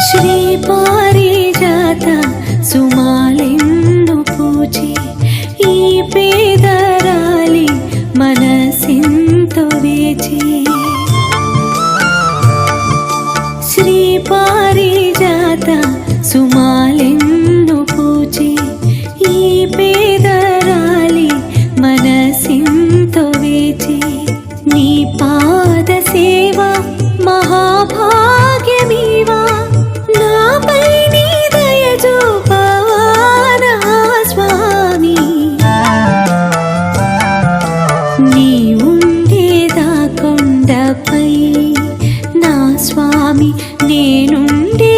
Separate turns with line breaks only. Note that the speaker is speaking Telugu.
శ్రీ పారిజాత సుమాలెన్ను పూచి ఈ పేదరాలి మనసెంతో వేచి శ్రీ పారిజాత సుమాలెన్ను పూచి ఈ పేదరాలి మనసెంతో వేచి నీ పాద సేవ మహాభాగ్యమీవా నాపై నీ దయ చూపానా స్వామి నీ ఉండేదా కొండపై నా స్వామి నేనుండే